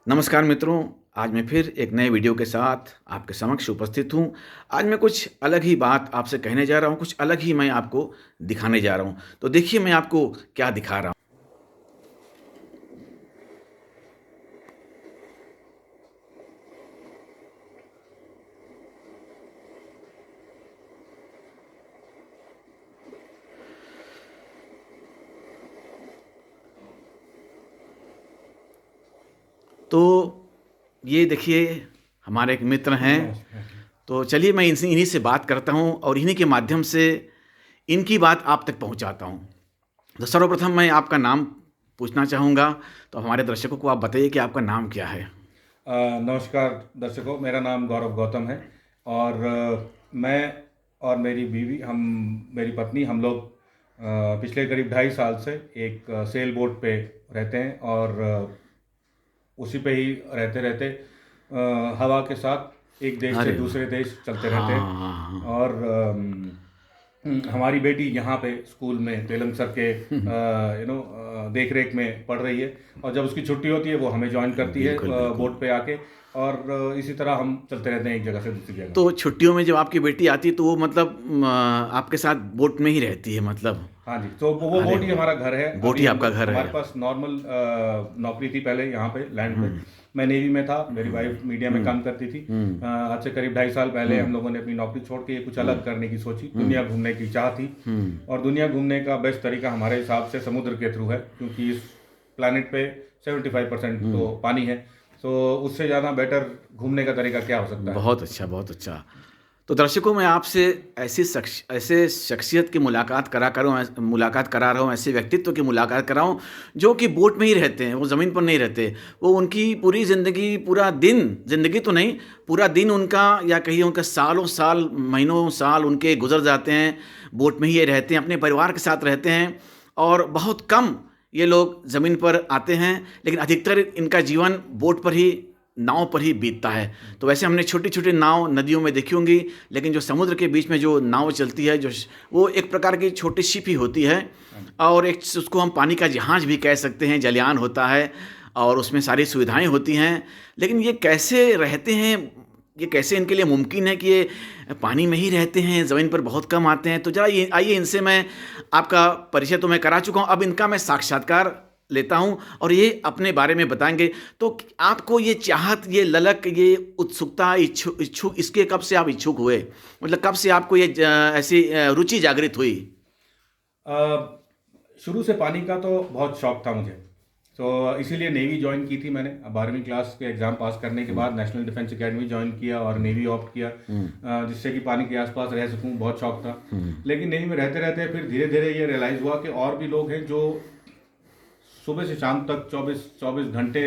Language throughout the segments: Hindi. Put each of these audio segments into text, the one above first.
नमस्कार मित्रों, आज मैं फिर एक नए वीडियो के साथ आपके समक्ष उपस्थित हूँ। आज मैं कुछ अलग ही बात आपसे कहने जा रहा हूँ, कुछ अलग ही मैं आपको दिखाने जा रहा हूँ। तो देखिए मैं आपको क्या दिखा रहा हूँ। तो ये देखिए हमारे एक मित्र हैं। नमस्कार जी। तो चलिए मैं इनसे इन्हीं से बात करता हूँ और इन्हीं के माध्यम से इनकी बात आप तक पहुँचाता हूँ। तो सर्वप्रथम मैं आपका नाम पूछना चाहूँगा। तो हमारे दर्शकों को आप बताइए कि आपका नाम क्या है? नमस्कार दर्शकों, मेरा नाम गौरव गौतम है और मैं और मेरी बीवी, हम मेरी पत्नी, हम लोग पिछले करीब 2.5 साल से एक सेल बोट पे रहते हैं और उसी पे ही रहते रहते हवा के साथ एक देश से अरे वाह! दूसरे देश चलते रहते हाँ, हैं। हाँ, हाँ। और हमारी बेटी यहाँ पे स्कूल में तेलम सर के देख रेख में पढ़ रही है और जब उसकी छुट्टी होती है वो हमें ज्वाइन करती है बिल्कुल, बिल्कुल। बोट पे आके। और इसी तरह हम चलते रहते हैं एक जगह से दूसरी जगह। तो छुट्टियों में जब आपकी बेटी आती है तो वो मतलब आपके साथ बोट में ही रहती है मतलब? हाँ जी, तो वो अरे बोट ही हमारा घर है। बोट ही अभी हम आपका घर हमारे है। पास नॉर्मल नौकरी थी पहले यहाँ पे लैंड पे। हम्म, मैं नेवी में था, मेरी हम्म, वाइफ मीडिया में हम्म, काम करती थी। हम्म, आज से करीब 2.5 साल पहले हम्म, हम लोगों ने अपनी नौकरी छोड़ के कुछ हम्म, अलग करने की सोची, हम्म, दुनिया घूमने की चाह थी। हम्म, और दुनिया घूमने का बेस्ट तरीका हमारे हिसाब से समुद्र के थ्रू है, क्योंकि इस प्लानिट पे 75% हम्म। तो पानी है। तो उससे ज़्यादा बेटर घूमने का तरीका क्या हो सकता है। बहुत अच्छा, बहुत अच्छा। तो दर्शकों मैं आपसे ऐसे शख्सियत की मुलाकात करा रहा हूँ, ऐसे व्यक्तित्व की मुलाकात करा हूँ जो कि बोट में ही रहते हैं, वो ज़मीन पर नहीं रहते। वो उनकी पूरी ज़िंदगी, पूरा दिन, ज़िंदगी तो नहीं, पूरा दिन उनका या कहिए उनका सालों साल, महीनों साल उनके गुजर जाते हैं, बोट में ही ये रहते हैं, अपने परिवार के साथ रहते हैं। और बहुत कम ये लोग ज़मीन पर आते हैं, लेकिन अधिकतर इनका जीवन बोट पर ही, नाव पर ही बीतता है। तो वैसे हमने छोटी-छोटी नाव नदियों में देखी होंगी, लेकिन जो समुद्र के बीच में जो नाव चलती है, वो एक प्रकार की छोटी शिप ही होती है। हाँ जी। और एक उसको हम पानी का जहाज़ भी कह सकते हैं, जलयान होता है और उसमें सारी सुविधाएँ होती हैं। लेकिन ये कैसे रहते हैं, ये कैसे इनके लिए मुमकिन है कि ये पानी में ही रहते हैं, ज़मीन पर बहुत कम आते हैं? तो ज़रा ये आइए इनसे मैं, आपका परिचय तो मैं करा चुका हूँ, अब इनका मैं साक्षात्कार लेता हूँ और ये अपने बारे में बताएँगे। तो आपको ये चाहत, ये ललक, ये उत्सुकता, इच्छुक इसके कब से आप इच्छुक हुए? मतलब कब से आपको ये ऐसी रुचि जागृत हुई? अ, शुरू से पानी का तो बहुत शौक था मुझे, तो इसीलिए नेवी ज्वाइन की थी मैंने। 12वीं क्लास के एग्ज़ाम पास करने के हुँ, बाद नेशनल डिफेंस एकेडमी ज्वाइन किया और नेवी ऑप्ट किया, हुँ, जिससे कि पानी के आसपास रह सकूं, बहुत शौक था। हुँ, लेकिन नेवी में रहते रहते फिर धीरे धीरे ये रियलाइज़ हुआ कि और भी लोग हैं जो सुबह से शाम तक 24 घंटे,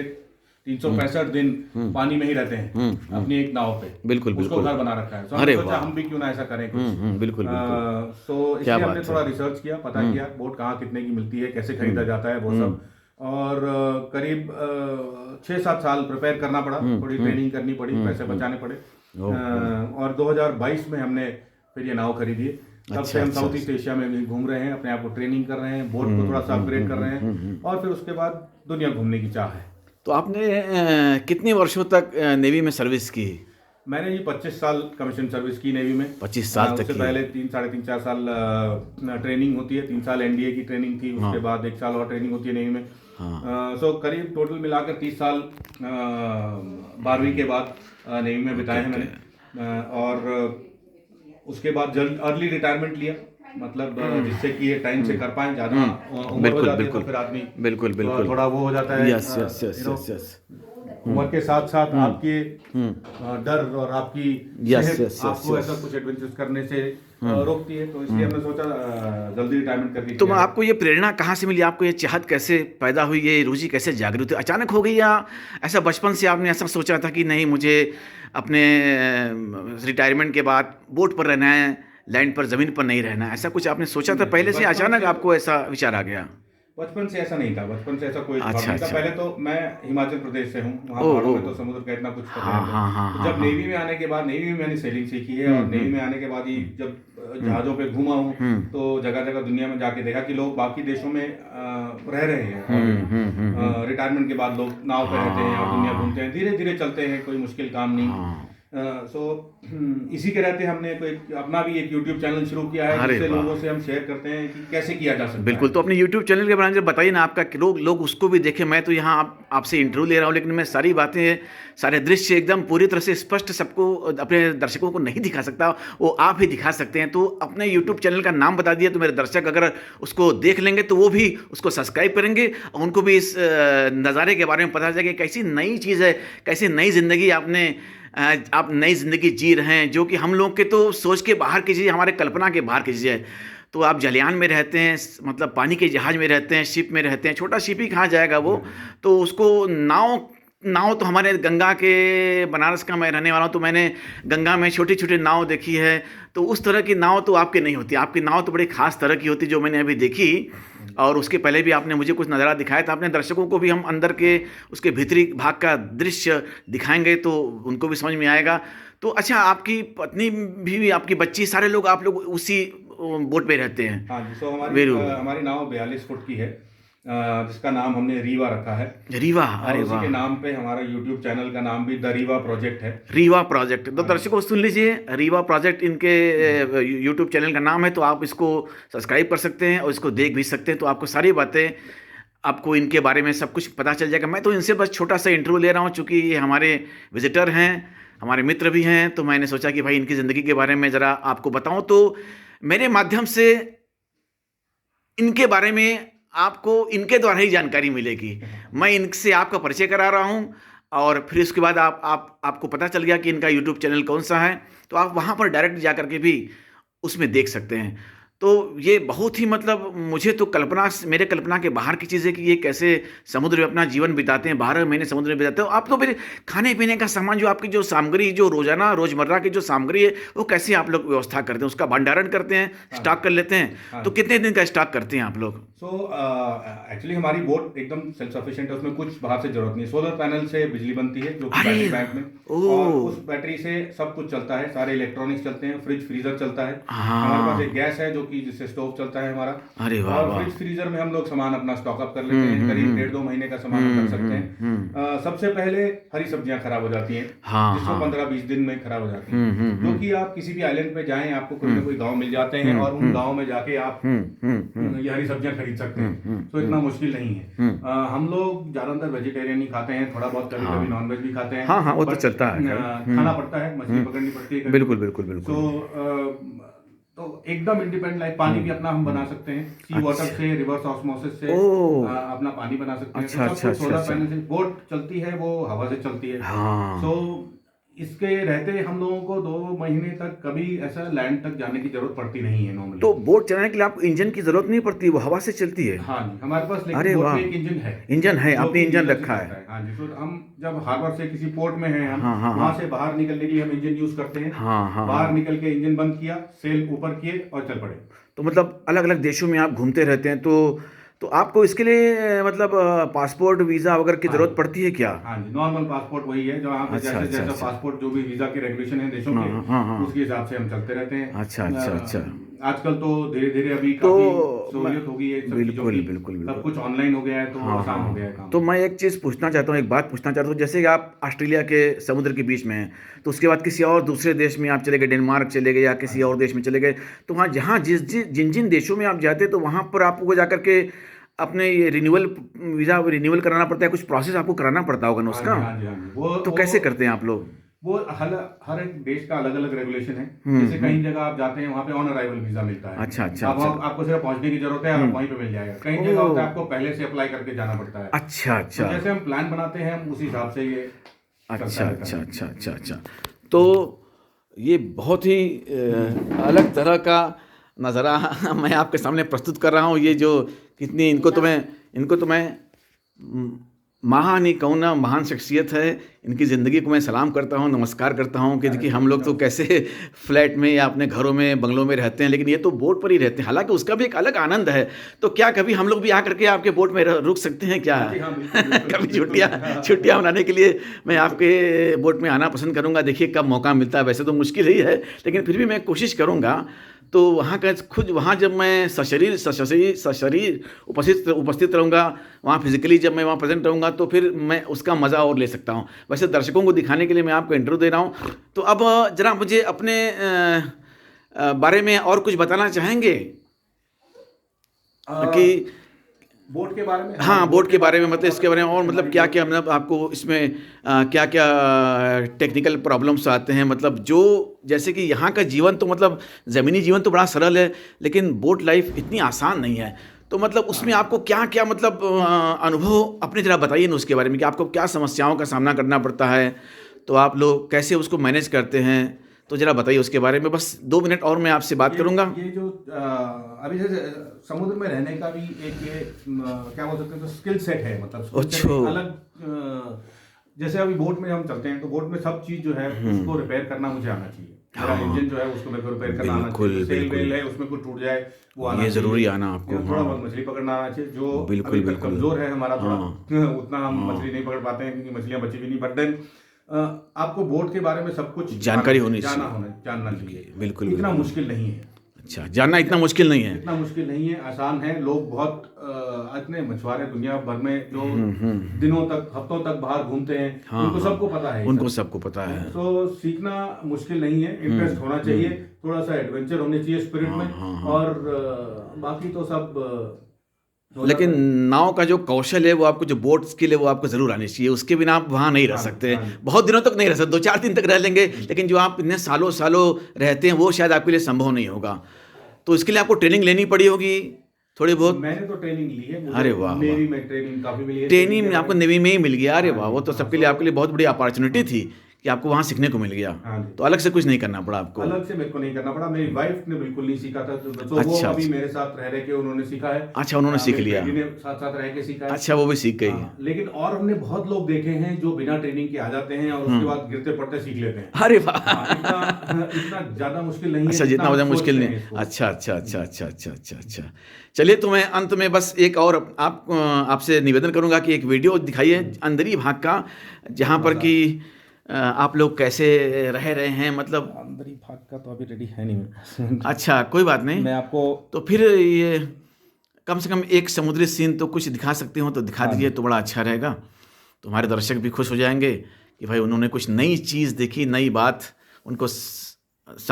तीन सौ हुँ, पैंसठ दिन हुँ, पानी में ही रहते हैं, हुँ, हुँ। अपनी एक नाव पे। बिल्कुल, उसको बिल्कुल। घर बना रखा है, तो हमने अरे सोचा वाह! हम भी क्यों ना ऐसा करें कुछ। हुँ, हुँ, बिल्कुल, बिल्कुल। तो क्या इसलिए हमने बात है! थोड़ा रिसर्च किया, पता हुँ, किया बोट कहाँ कितने की मिलती है, कैसे हुँ, खरीदा जाता है, वो हुँ, सब। और करीब 6-7 साल प्रिपेयर करना पड़ा, हुँ, थोड़ी हुँ, ट्रेनिंग करनी पड़ी, हुँ, पैसे हुँ। बचाने पड़े। ओहो! और 2022 में हमने फिर ये नाव खरीदी है। तब से अच्छा, हम अच्छा, साउथ ईस्ट अच्छा। एशिया में भी घूम रहे हैं, अपने आप को ट्रेनिंग कर रहे हैं, बोट को हुँ, थोड़ा सा हुँ, हुँ, अपग्रेड कर हुँ, रहे हुँ, हैं हुँ। और फिर उसके बाद दुनिया घूमने की चाह है। तो आपने कितने वर्षों तक नेवी में सर्विस की? मैंने ये 25 साल कमीशन सर्विस की नेवी में। 25 साल तक उससे की। पहले 3, साढ़े 3, 4 साल ट्रेनिंग होती है, 3 साल एनडीए की ट्रेनिंग थी, हाँ, उसके बाद 1 साल और ट्रेनिंग होती है नेवी में। हाँ। सो करीब टोटल मिलाकर 30 साल 12वीं के बाद नेवी में ओके, बिताए हैं ओके। मैंने। और उसके बाद जल्द अर्ली रिटायरमेंट लिया, मतलब जिससे कि ये टाइम से कर पाएँ। ज़्यादा उम्र हो बिल्कुल, जाती है तो बिल्कुल। फिर आदमी बिल्कुल, बिल्कुल। थोड़ा वो हो जाता है, yes, yes, yes, yes, yes. हुँ, उम्र के साथ साथ हुँ, आपके हुँ। डर और आपकी यस, सेहत यस, यस, आपको यस। ऐसा कुछ एडवेंचर्स करने से हुँ, रोकती है, तो इसलिए हुँ। हमने सोचा जल्दी रिटायरमेंट करके तो किया जाए। आपको ये प्रेरणा कहाँ से मिली? आपको ये चाहत कैसे पैदा हुई? ये रुचि कैसे जागृत हुई? अचानक हो गई या ऐसा बचपन से आपने ऐसा सोचा था कि नहीं मुझे अपने रिटायरमेंट के बाद बोट पर रहना है, लैंड पर, ज़मीन पर नहीं रहना है? ऐसा कुछ आपने सोचा था पहले से या अचानक बचपन से आपको ऐसा विचार आ गया? बचपन से ऐसा नहीं था, बचपन से ऐसा कोई शौक अच्छा नहीं था। अच्छा। पहले तो मैं हिमाचल प्रदेश से हूँ, वहाँ ओ पहाड़ों ओ। में तो समुद्र का इतना कुछ पता हाँ नहीं था। हाँ हाँ तो हाँ जब हाँ। नेवी में आने के बाद, नेवी में मैंने सेलिंग सीखी है, और नेवी में आने के बाद ही जब जहाज़ों पे घूमा हूँ, तो जगह जगह दुनिया में जाके देखा कि लोग बाकी देशों में रह रहे हैं ऑलरेडी। रिटायरमेंट के बाद लोग नाव पे रहते हैं और दुनिया घूमते हैं, धीरे धीरे चलते हैं, कोई मुश्किल काम नहीं। हाँ। सो इसी के रहते हमने कोई अपना भी एक यूट्यूब चैनल शुरू किया है, अरे जिससे वाह। लोगों से हम शेयर करते हैं कि कैसे किया जा सकता बिल्कुल, है। तो अपने यूट्यूब चैनल के बारे में बताइए ना आपका, कि लोग उसको भी देखें। मैं तो यहाँ आपसे इंटरव्यू ले रहा हूँ, लेकिन मैं सारी बातें, सारे दृश्य एकदम पूरी तरह से स्पष्ट सबको, अपने दर्शकों को नहीं दिखा सकता, वो आप ही दिखा सकते हैं। तो अपने यूट्यूब चैनल का नाम बता दिया, तो मेरे दर्शक अगर उसको देख लेंगे तो वो भी उसको सब्सक्राइब करेंगे, और उनको भी इस नज़ारे के बारे में पता चलेगा कि कैसी नई चीज़ है, कैसी नई ज़िंदगी आप नई ज़िंदगी जी रहे हैं, जो कि हम लोग के तो सोच के बाहर की चीज़, हमारे कल्पना के बाहर की चीज़ है। तो आप जलयान में रहते हैं, मतलब पानी के जहाज में रहते हैं, शिप में रहते हैं, छोटा शिप ही कहाँ जाएगा वो। तो उसको नाव नाव तो हमारे गंगा के, बनारस का मैं रहने वाला हूँ, तो मैंने गंगा में छोटी छोटी नाव देखी है। तो उस तरह की नाव तो आपकी नहीं होती, आपकी नाव तो बड़ी खास तरह की होती, जो मैंने अभी देखी। और उसके पहले भी आपने मुझे कुछ नज़ारा दिखाया था। अपने दर्शकों को भी हम अंदर के उसके भीतरी भाग का दृश्य दिखाएंगे, तो उनको भी समझ में आएगा। तो अच्छा, आपकी पत्नी भी, आपकी बच्ची, सारे लोग, आप लोग उसी बोट पे रहते हैं? हाँ जी, सो वेरू हमारी नाव 42 फुट की है, जिसका नाम हमने रीवा रखा है। रीवा। और अरे उसी वाह। के नाम पे हमारा यूट्यूब चैनल का नाम भी द रीवा प्रोजेक्ट है। रीवा प्रोजेक्ट, तो हाँ जी। दर्शकों सुन लीजिए, रीवा प्रोजेक्ट इनके यूट्यूब चैनल का नाम है। तो आप इसको सब्सक्राइब कर सकते हैं और इसको देख भी सकते हैं। तो आपको सारी बातें, आपको इनके बारे में सब कुछ पता चल जाएगा। मैं तो इनसे बस छोटा सा इंटरव्यू ले रहा हूँ, चूँकि ये हमारे विजिटर हैं, हमारे मित्र भी हैं। तो मैंने सोचा कि भाई इनकी ज़िंदगी के बारे में ज़रा आपको बताऊँ, तो मेरे माध्यम से इनके बारे में आपको इनके द्वारा ही जानकारी मिलेगी। मैं इनसे आपका परिचय करा रहा हूँ, और फिर उसके बाद आपको पता चल गया कि इनका यूट्यूब चैनल कौन सा है, तो आप वहाँ पर डायरेक्ट जा करके भी उसमें देख सकते हैं। तो ये बहुत ही, मतलब मुझे तो मेरे कल्पना के बाहर की चीज़ है कि ये कैसे समुद्र में अपना जीवन बिताते हैं, 12 महीने समुद्र में बिताते हो आप। तो फिर खाने पीने का सामान, जो आपकी जो सामग्री, जो रोज़मर्रा की जो सामग्री है, वो कैसे आप लोग व्यवस्था करते हैं, उसका भंडारण करते हैं, स्टॉक कर लेते हैं? हाँ तो कितने दिन का स्टॉक करते हैं आप लोग? सो एक्चुअली हमारी बोट एकदम सेल्फ सफिशिएंट है, उसमें कुछ बाहर से जरूरत नहीं। सोलर पैनल से बिजली बनती है, जो कि अरे बैटरी बैंक में, ओह। और उस बैटरी से सब कुछ चलता है, सारे इलेक्ट्रॉनिक्स चलते हैं, फ्रिज फ्रीजर चलता है। हाँ। हमारे पास एक गैस है, जो कि जिससे स्टोव चलता है हमारा। अरे वाह और वाह। फ्रिज फ्रीजर में हम लोग सामान अपना स्टॉक अप कर लेते हैं, करीब 1.5-2 महीने का सामान हम रख सकते हैं। सबसे पहले हरी सब्जियां खराब हो जाती हैं, हाँ, जिसको हाँ। 15-20 दिन में खराब हो जाती हैं। जो कि आप किसी भी आइलैंड पे जाएं, आपको कोई ना कोई गांव मिल जाते हैं, और उन गांव में जाके आप ये हरी सब्जियां खरीद सकते हैं। तो इतना मुश्किल नहीं है। हम लोग ज्यादातर वेजिटेरियन ही खाते हैं, थोड़ा बहुत कभी कभी नॉन वेज भी खाते हैं। हाँ, हाँ, वो तो बट, चलता है। खाना पड़ता है, मछली पकड़नी पड़ती है कभी। बिल्कुल बिल्कुल बिल्कुल। तो एकदम इंडिपेंडेंट, लाइक पानी भी अपना हम बना सकते हैं, सी वाटर से, रिवर्स ऑस्मोसिस से ओह। अपना पानी बना सकते हैं। अच्छा, तो सब अच्छा, कुछ सोलर अच्छा, पैनल से बोट चलती है, वो हवा से चलती है। हाँ। सो इसके रहते हम लोगों को 2 महीने तक कभी ऐसा लैंड तक जाने की जरूरत पड़ती नहीं है नॉर्मली। तो बोट चलाने के लिए आपको इंजन की जरूरत नहीं पड़ती, वो हवा से चलती है? हाँ जी, हमारे पास अरे लेकिन बोट वाह। में एक इंजन है। इंजन है, जो आपने कि इंजन से रखा चलता है? हाँ जी, तो हम जब हार्बर से किसी पोर्ट में हैं, हम हाँ, हाँ, वहां हाँ। से बाहर निकलने के लिए हम इंजन यूज करते हैं। हाँ, हाँ, बाहर हाँ। निकल के इंजन बंद किया, सेल ऊपर किए और चल पड़े। तो मतलब अलग अलग देशों में आप घूमते रहते हैं, तो आपको इसके लिए मतलब पासपोर्ट, वीज़ा वगैरह की हाँ ज़रूरत जी। पड़ती है क्या? हाँ जी, नॉर्मल पासपोर्ट वही है, जो यहाँ पे अच्छा, जैसे अच्छा, जैसा अच्छा। पासपोर्ट, जो भी वीजा के रेगुलेशन है देशों हाँ, के, हाँ, हाँ। उसके हिसाब से हम चलते रहते हैं। अच्छा, अच्छा, अच्छा। आजकल तो धीरे धीरे अभी तो काफी सहूलियत हो गई है सब चीजों बिल्कुल की। बिल्कुल सब बिल्कुल। कुछ ऑनलाइन हो गया है, तो हाँ आसान हो गया है हाँ। काम। तो मैं एक चीज़ पूछना चाहता हूँ, एक बात पूछना चाहता हूँ। जैसे कि आप ऑस्ट्रेलिया के समुद्र के बीच में हैं, तो उसके बाद किसी और दूसरे देश में आप चले गए, डेनमार्क चले गए या किसी और देश में चले गए, तो वहाँ जहाँ जिन जिन देशों में आप जाते हैं, तो वहाँ पर आपको जा करके अपने ये वीज़ा रिन्यूअल कराना पड़ता है, कुछ प्रोसेस आपको कराना पड़ता होगा ना हाँ उसका? जी, हाँ जी, हाँ जी। तो कैसे करते हैं आप लोग? वो हर एक देश का अलग अलग रेगुलेशन है। हम्म, जैसे कहीं जगह आप जाते हैं, वहाँ पे ऑन अराइवल वीजा मिलता है। अच्छा, अच्छा, अब अच्छा। आपको सिर्फ पहुंचने की जरूरत है, आप वहीं पे मिल जाएगा। कहीं जगह होता है आपको पहले से अप्लाई करके जाना पड़ता है। अच्छा तो अच्छा जैसे हम प्लान बनाते हैं, हम उसी हिसाब से ये अच्छा चलता रहता अच्छा है। अच्छा अच्छा अच्छा। तो ये बहुत ही अलग तरह का नज़ारा मैं आपके सामने प्रस्तुत कर रहा हूँ। ये जो कितनी, इनको तो मैं महान ही कहूँ ना, महान शख्सियत है। इनकी ज़िंदगी को मैं सलाम करता हूँ, नमस्कार करता हूँ कि देखिए हम लोग तो कैसे फ्लैट में या अपने घरों में, बंगलों में रहते हैं, लेकिन ये तो बोट पर ही रहते हैं। हालाँकि उसका भी एक अलग आनंद है। तो क्या कभी हम लोग भी आकर के आपके बोट में रुक सकते हैं क्या? हाँ जी, हाँ, बिल्कुल, बिल्कुल, कभी बिल्कुल, हाँ, छुट्टियाँ मनाने के लिए मैं आपके बोट में आना पसंद करूँगा। देखिए कब मौका मिलता है, वैसे तो मुश्किल ही है, लेकिन फिर भी मैं कोशिश करूँगा। तो वहाँ का खुद वहाँ जब मैं सशरीर उपस्थित रहूँगा, वहाँ फिज़िकली जब मैं वहाँ प्रेज़ेंट रहूँगा, तो फिर मैं उसका मज़ा और ले सकता हूँ। वैसे दर्शकों को दिखाने के लिए मैं आपको इंटरव्यू दे रहा हूँ। तो अब ज़रा मुझे अपने बारे में और कुछ बताना चाहेंगे? अ, कि बोट के बारे में, हाँ हाँ, जी, बोट के बारे में मतलब इसके बारे में, और मतलब हमारी क्या-क्या मतलब आपको इसमें क्या-क्या टेक्निकल प्रॉब्लम्स आते हैं? मतलब जो जैसे कि यहाँ का जीवन तो मतलब ज़मीनी जीवन तो बड़ा सरल है, लेकिन बोट लाइफ़ इतनी आसान नहीं है। तो मतलब उसमें आपको क्या-क्या मतलब अनुभव अपने ज़रा बताइए ना उसके बारे में कि आपको क्या समस्याओं का सामना करना पड़ता है? तो आप लोग कैसे उसको मैनेज करते हैं? तो ज़रा बताइए उसके बारे में। बस 2 मिनट और मैं आपसे बात करूँगा। ये जो अभी जैसे समुद्र में रहने का भी एक क्या बोल सकते हैं, तो स्किल सेट है, मतलब skill set अच्छा। एक अलग जैसे अभी बोट में हम चलते हैं तो बोट में सब चीज़ जो है उसको रिपेयर करना मुझे आना चाहिए। मेरा हाँ। इंजन जो है उसको मेरे को रिपेयर करना आना बिल्कुल, चाहिए। सेल बिल्कुल। वेल है उसमें कुछ टूट जाए वो आना ये चाहिए। ज़रूरी आना आपको, थोड़ा हाँ। बहुत मछली पकड़ना आना चाहिए। जो बिल्कुल, अभी तक बिल्कुल। कमजोर है हमारा थोड़ा, हाँ। उतना हम हाँ। मछली नहीं पकड़ पाते हैं क्योंकि मछलियाँ बची भी नहीं। बट देन आपको बोट के बारे में सब कुछ जानकारी होनी जानना चाहिए। जानना चाहिए। बिल्कुल, इतना बिल्कुल। मुश्किल नहीं है। अच्छा, जानना इतना मुश्किल नहीं है। इतना मुश्किल नहीं है, आसान है। लोग बहुत इतने मछुआरे दुनिया भर में जो दिनों तक, हफ्तों तक बाहर घूमते हैं, हाँ, उनको हाँ। सबको पता है ये उनको सब। सबको पता है। तो सीखना मुश्किल नहीं है, इंटरेस्ट होना चाहिए, थोड़ा सा एडवेंचर होने चाहिए स्पिरिट हाँ, में, हाँ, हाँ। और बाकी तो सब हो लेकिन जाता है। नाव का जो कौशल है, वो आपको, जो बोट स्किल है, वो आपको ज़रूर आनी चाहिए। उसके बिना आप वहाँ नहीं रह हाँ जी, सकते। हाँ जी। बहुत दिनों तक नहीं रह सकते, 2-4 दिन तक रह लेंगे, लेकिन जो आप इतने सालों-सालों रहते हैं, वो शायद आपके लिए संभव नहीं होगा। तो इसके लिए आपको ट्रेनिंग लेनी पड़ी होगी, थोड़ी बहुत? मैंने तो ट्रेनिंग ली है, अरे मुझे वाह, वाह! नेवी में ट्रेनिंग काफी मिली है। ट्रेनिंग के ट्रेनिंग आपको बाद नेवी में ही मिल गया। अरे हाँ वाह! जी, वो तो हाँ, सबके लिए, आपके लिए बहुत बड़ी अपॉर्च्युनिटी हाँ, थी कि आपको वहाँ सीखने को मिल गया। हाँ जी। तो अलग से कुछ नहीं करना पड़ा आपको। अलग से मेरे को नहीं करना पड़ा। मेरी वाइफ ने बिल्कुल नहीं सीखा था, तो वो अच्छा, अभी अच्छा। मेरे साथ रह के उन्होंने सीखा है। अच्छा, उन्होंने सीख मेरी लिया। बेटी ने साथ साथ रह के सीखा है। अच्छा, वो भी सीख गई। हाँ, लेकिन और हमने बहुत लोग देखे हैं जो बिना ट्रेनिंग के आ जाते हैं और उसके बाद गिरते पड़ते सीख लेते हैं। अरे वाह! हाँ, इतना इतना ज्यादा मुश्किल नहीं है अच्छा, जितना जितना हम ज़्यादा मुश्किल सोचते नहीं। हैं इसको। अच्छा, अच्छा, अच्छा, अच्छा, अच्छा, अच्छा, अच्छा। चलिए, तो मैं अंत में बस एक और आपसे निवेदन करूँगा कि एक वीडियो दिखाइए अंदरी भाग का, जहाँ पर कि आप लोग कैसे रह रहे हैं, मतलब। अंदर ही भाग का तो अभी रेडी है नहीं मेरे पास। अच्छा, कोई बात नहीं। मैं आपको तो फिर ये कम से कम एक समुद्री सीन तो कुछ दिखा सकते हो तो दिखा हाँ दीजिए, जी। तो बड़ा अच्छा रहेगा। तो हमारे दर्शक भी खुश हो जाएँगे कि भाई उन्होंने कुछ नई चीज़ देखी, नई बात उनको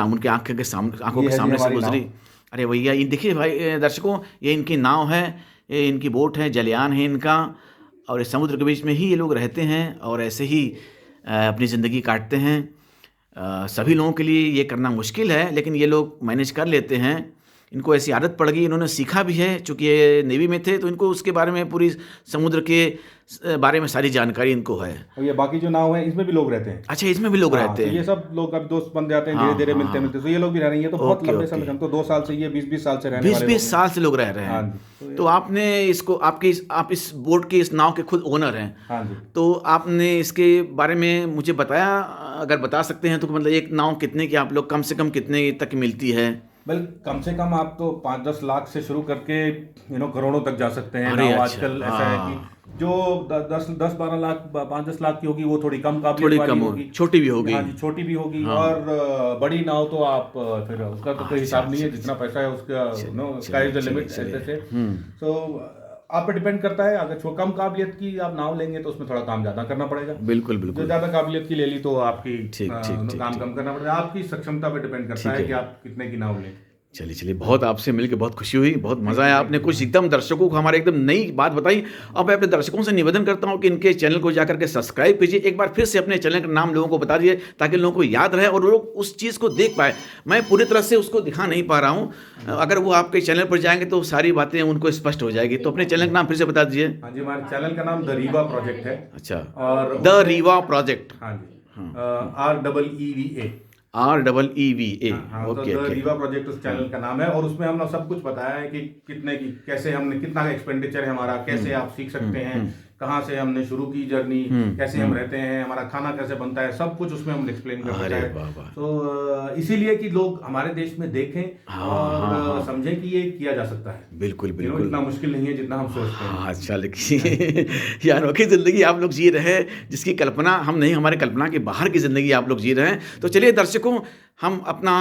उनकी आँखों ये के है जी सामने से हमारी गुज़री। नाव। अरे भैया, ये देखिए भाई, दर्शकों, ये इनकी नाव है, ये इनकी बोट है, जलयान है इनका, और इस समुद्र के बीच में ही ये लोग रहते हैं और ऐसे ही अपनी ज़िंदगी काटते हैं। सभी लोगों के लिए ये करना मुश्किल है, लेकिन ये लोग मैनेज कर लेते हैं। इनको ऐसी आदत पड़ गई, इन्होंने सीखा भी है, चूँकि ये नेवी में थे, तो इनको उसके बारे में, पूरी समुद्र के बारे में सारी जानकारी इनको है। और ये बाकी जो नाव है इसमें भी लोग रहते हैं। अच्छा, इसमें भी लोग हाँ, रहते तो ये हैं। सब लोग अब दोस्त बन जाते हैं, हाँ, धीरे धीरे हाँ, मिलते हाँ। मिलते। तो ये लोग भी रह रहे हैं, ये तो बहुत ओके, लंबे समय ओके। से, हम तो 2 साल से, ये 20-20 साल से रहने वाले 20-20 लोग हैं। साल से लोग रह रहे हाँ हैं। जी। तो आपने इसको, आप इस बोट के, इस नाव के खुद ओनर हैं। हाँ जी। तो आपने इसके बारे में मुझे बताया, अगर बता सकते हैं तो, मतलब एक नाव कितने की, आप लोग कम से कम कितने तक मिलती है? वेल, कम से कम आप तो 5-10 लाख से शुरू करके करोड़ों तक जा सकते हैं। अरे नाव अच्छा, आजकल ऐसा है कि जो 10-12 लाख, 5-10 लाख की होगी वो थोड़ी कम काबिलियत थोड़ी वाली कम हो, होगी। छोटी भी होगी। हाँ जी, छोटी भी होगी। हाँ। और बड़ी नाव तो आप फिर उसका तो कोई हिसाब नहीं है, जितना पैसा है उसका स्काई इज द लिमिट ऐसे से। सो आप पे डिपेंड करता है। अगर कम काबिलियत की आप नाव लेंगे तो उसमें थोड़ा काम ज़्यादा करना पड़ेगा। बिल्कुल, जो बिल्कुल। ज़्यादा काबिलियत की ले ली तो आपकी ठीक, ठीक, ठीक, काम ठीक। कम करना पड़ेगा। आपकी सक्षमता पे डिपेंड करता ठीक है है। कि आप कितने की नाव लें। चलिए, बहुत आपसे मिलकर बहुत खुशी हुई, बहुत मज़ा आया। आपने कुछ एकदम दर्शकों को हमारे एकदम नई बात बताई। अब मैं अपने दर्शकों से निवेदन करता हूँ कि इनके चैनल को जाकर के सब्सक्राइब कीजिए। एक बार फिर से अपने चैनल का नाम लोगों को बता दीजिए, ताकि लोगों को याद रहे और लोग उस चीज़ को देख पाए। मैं पूरी तरह से उसको दिखा नहीं पा रहा हूँ। अगर वो आपके चैनल पर जाएंगे तो सारी बातें उनको स्पष्ट हो जाएगी। तो अपने चैनल का नाम फिर से बता दीजिए। हाँ जी, हमारे चैनल का नाम द रीवा प्रोजेक्ट है। अच्छा, और द रीवा प्रोजेक्ट। हाँ जी, REEVA। REEVA। हाँ, तो okay, the okay. Rewa project उस चैनल का नाम है, और उसमें हमने सब कुछ बताया है कि कितने की, कैसे हमने, कितना एक्सपेंडिचर है हमारा, कैसे आप सीख सकते हैं, कहाँ से हमने शुरू की जर्नी, कैसे हम रहते हैं, हमारा खाना कैसे बनता है, सब कुछ उसमें हम एक्सप्लेन करते अरे हैं। वाह वाह। तो इसीलिए कि लोग हमारे देश में देखें और समझें कि ये किया जा सकता है। बिल्कुल You know, बिल्कुल। इतना मुश्किल नहीं है जितना हम सोचते हैं। हाँ, अच्छा लिखिए। ये अनोखी ज़िंदगी आप लोग जी रहे हैं, जिसकी कल्पना हम नहीं, हमारी कल्पना के बाहर की ज़िंदगी आप लोग जी रहे हैं। तो चलिए दर्शकों, हम अपना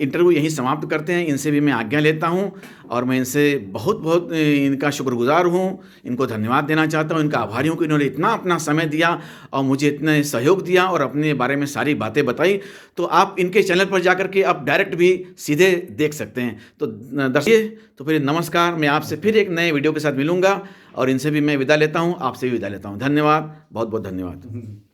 इंटरव्यू यहीं समाप्त करते हैं। इनसे भी मैं आज्ञा लेता हूँ और मैं इनसे बहुत-बहुत इनका शुक्रगुज़ार हूँ, इनको धन्यवाद देना चाहता हूँ, इनका आभारी हूँ कि इन्होंने इतना अपना समय दिया और मुझे इतने सहयोग दिया और अपने बारे में सारी बातें बताई। तो आप इनके चैनल पर जाकर के आप डायरेक्ट भी सीधे देख सकते हैं। तो दर्शक, तो फिर नमस्कार, मैं आपसे फिर एक नए वीडियो के साथ मिलूँगा और इनसे भी मैं विदा लेता हूँ, आपसे भी विदा लेता हूँ। धन्यवाद, बहुत-बहुत धन्यवाद।